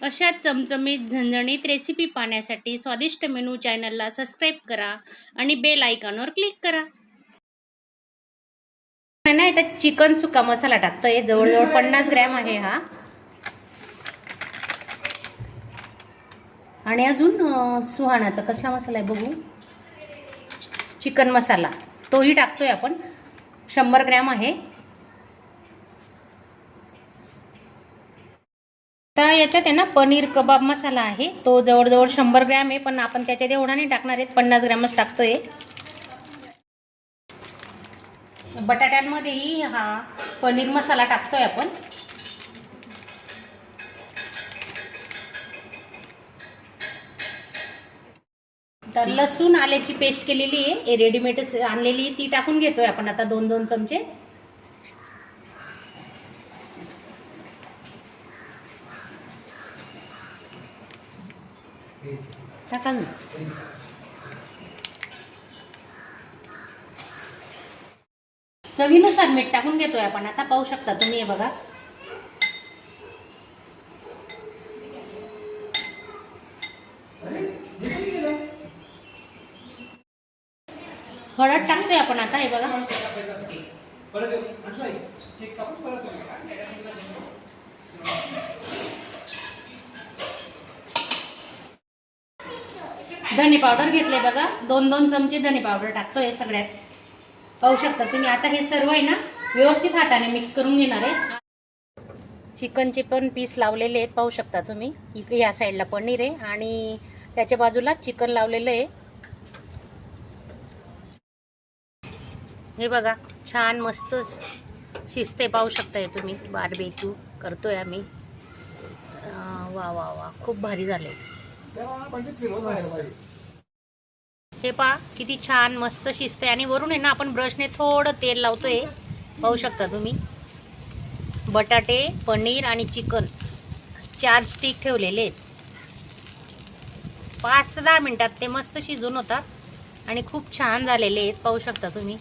अशा चमचमीत झणझणीत रेसिपी पाहण्यासाठी स्वादिष्ट मेनू चॅनलला सबस्क्राईब करा आणि बेल आयकॉनवर क्लिक करा. नाही तर चिकन सुका मसाला टाकतोय, जवळजवळ 50 ग्रॅम आहे हा. आणि अजून सुहानाचा कसला मसाला आहे बघू, चिकन मसाला तोही टाकतोय आपण, 100 ग्रॅम आहे. तर याच्यात आहे ना पनीर कबाब मसाला आहे, तो जवळजवळ 100 ग्रॅम आहे, पण आपण त्याच्यात एवढा नाही टाकणार आहेत, 50 ग्रॅमच टाकतोय. बटाट्यांमध्येही हा पनीर मसाला टाकतोय आपण. तर लसूण आल्याची पेस्ट केलेली आहे, रेडीमेडच आणलेली, ती टाकून घेतोय आपण आता 2-2 चमचे. टाका ना. चवीनुसार मीठ टाकून घेतोय आपण आता, पाहू शकता तुम्ही. हे बघा, हळद टाकतोय आपण आता. हे बघा, धने पावडर घेतले बघा, 2-2 चमचे धने पावडर टाकतोय सगळ्यात, पाहू शकता तुम्ही. आता हे सर्व आहे ना व्यवस्थित हाताने मिक्स करून घेणार आहे. चिकनचे पण पीस लावलेले आहेत, पाहू शकता तुम्ही. इकडे या साईडला पनीर आहे आणि त्याच्या बाजूला चिकन लावलेलं आहे. हे बघा, छान मस्त शिजते, पाहू शकताय तुम्ही. बारबेक्यू करतोय आम्ही. वा वा वा, खूप भारी झाले. हे पहा किती छान मस्त शिजते. आणि वरून आहे ना आपण ब्रशने थोडं तेल लावतोय, पाहू शकता तुम्ही. बटाटे, पनीर आणि चिकन 4 स्टिक ठेवलेले आहेत. 5 ते 10 मिनिटात ते मस्त शिजून होतात आणि खूप छान झालेले आहेत, पाहू शकता तुम्ही.